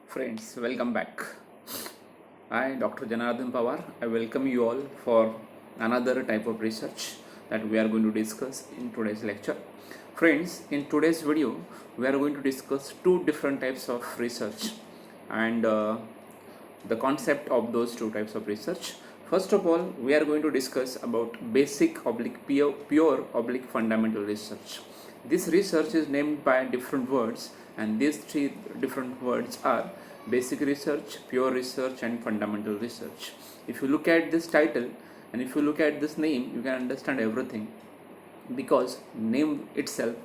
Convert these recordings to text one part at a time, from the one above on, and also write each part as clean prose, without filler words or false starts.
Friends, welcome back. I, Dr. Janardhan Pawar, I welcome you all for another type of research that we are going to discuss in today's lecture. Friends, in today's video, we are going to discuss two different types of research and the concept of those two types of research. First of all, we are going to discuss about basic oblique pure oblique fundamental research. This research is named by different words, and these three different words are basic research, pure research, and fundamental research. If you look at this title and if you look at this name, you can understand everything, because name itself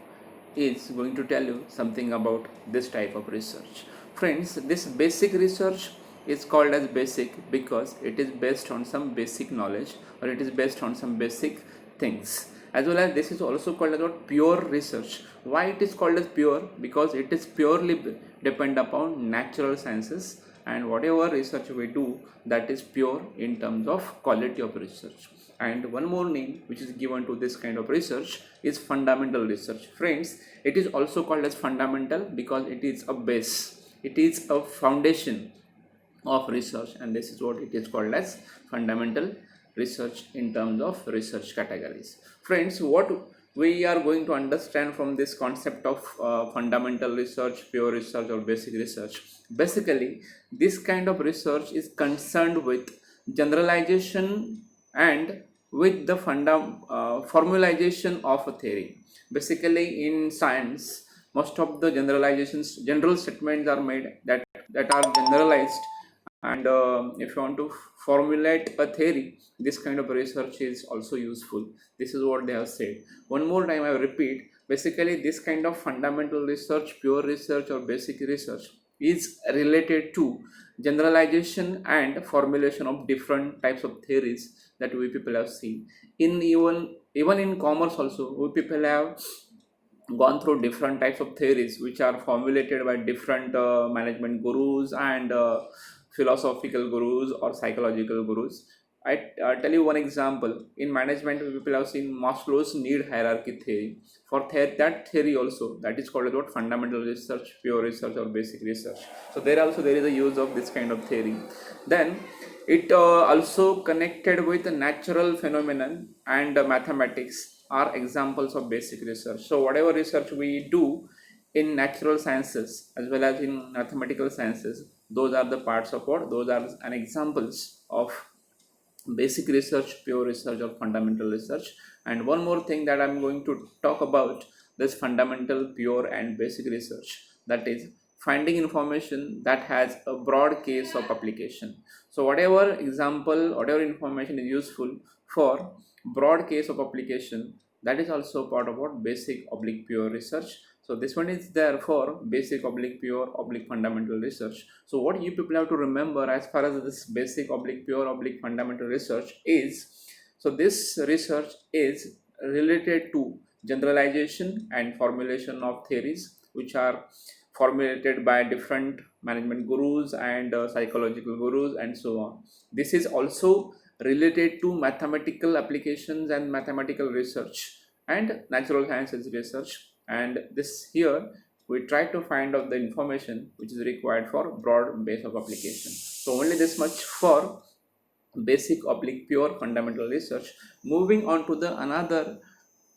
is going to tell you something about this type of research. Friends, this basic research is called as basic because it is based on some basic knowledge, or it is based on some basic things. As well as this is also called as pure research. Why it is called as pure? Because it is purely depend upon natural sciences, and whatever research we do, that is pure in terms of quality of research. And one more name which is given to this kind of research is fundamental research. Friends, it is also called as fundamental because it is a base, it is a foundation of research, and this is what it is called as fundamental research in terms of research categories. Friends, what we are going to understand from this concept of fundamental research, pure research, or basic research, basically this kind of research is concerned with generalization and with the formalization of a theory. Basically in science, most of the general statements are made that are generalized, and if you want to formulate a theory, this kind of research is also useful. This is what they have said. One more time I repeat, basically this kind of fundamental research, pure research, or basic research is related to generalization and formulation of different types of theories that we people have seen. In even in commerce also, we people have gone through different types of theories which are formulated by different management gurus and philosophical gurus or psychological gurus. I tell you one example. In management, people have seen Maslow's need hierarchy theory. For that theory also, that is called about fundamental research, pure research, or basic research. So there is a use of this kind of theory. Then it also connected with the natural phenomenon and mathematics are examples of basic research. So whatever research we do in natural sciences as well as in mathematical sciences, those are the parts of what, those are an examples of basic research, pure research, or fundamental research. And one more thing that I'm going to talk about this fundamental, pure, and basic research, that is finding information that has a broad case of application. So whatever example, whatever information is useful for broad case of application, that is also part of what basic oblique pure research. So this one is there for basic oblique pure oblique fundamental research. So what you people have to remember as far as this basic oblique pure oblique fundamental research is, so this research is related to generalization and formulation of theories which are formulated by different management gurus and psychological gurus and so on. This is also related to mathematical applications and mathematical research and natural sciences research, and this here we try to find out the information which is required for broad base of application. So only this much for basic oblique pure fundamental research. Moving on to the another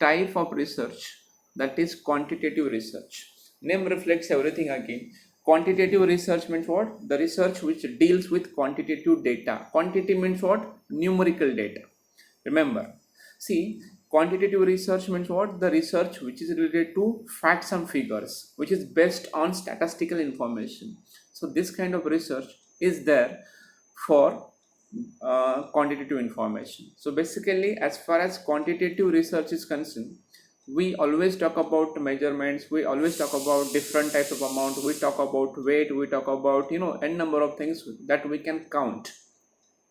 type of research, that is quantitative research. Name reflects everything again. Quantitative research means what? The research which deals with quantitative data. Quantity means what? Numerical data. Remember, see, quantitative research means what? The research which is related to facts and figures, which is based on statistical information. So this kind of research is there for quantitative information. So basically, as far as quantitative research is concerned, we always talk about measurements, we always talk about different types of amount, we talk about weight, we talk about n number of things that we can count,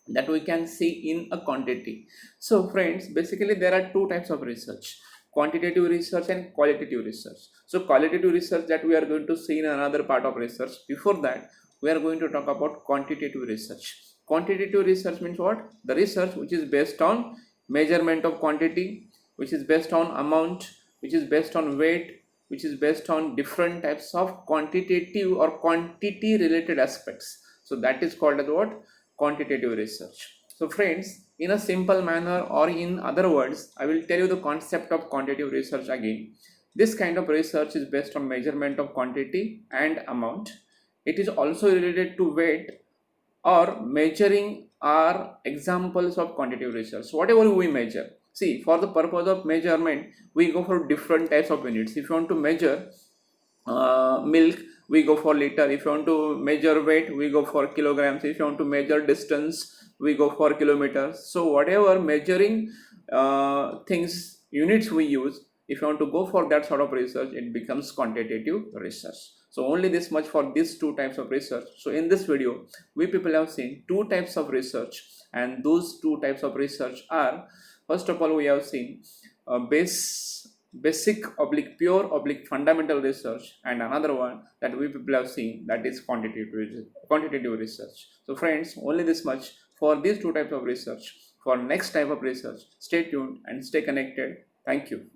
that we can see in a quantity. So friends, basically there are two types of research: quantitative research and qualitative research. So qualitative research that we are going to see in another part of research. Before that, we are going to talk about quantitative research. Quantitative research means what? The research which is based on measurement of quantity, which is based on amount, which is based on weight, which is based on different types of quantitative or quantity related aspects. So that is called as what? Quantitative research. So friends, in a simple manner, or in other words, I will tell you the concept of quantitative research again. This kind of research is based on measurement of quantity and amount. It is also related to weight or measuring are examples of quantitative research. So whatever we measure, see, for the purpose of measurement, we go for different types of units. If you want to measure milk, we go for liter. If you want to measure weight, we go for kilograms. If you want to measure distance, we go for kilometers. So whatever measuring things, units we use, if you want to go for that sort of research, it becomes quantitative research. So only this much for these two types of research. So in this video, we people have seen two types of research, and those two types of research are, first of all, we have seen basic oblique pure oblique fundamental research, and another one that we people have seen, that is quantitative research. So friends, only this much for these two types of research. For next type of research, stay tuned and stay connected. Thank you.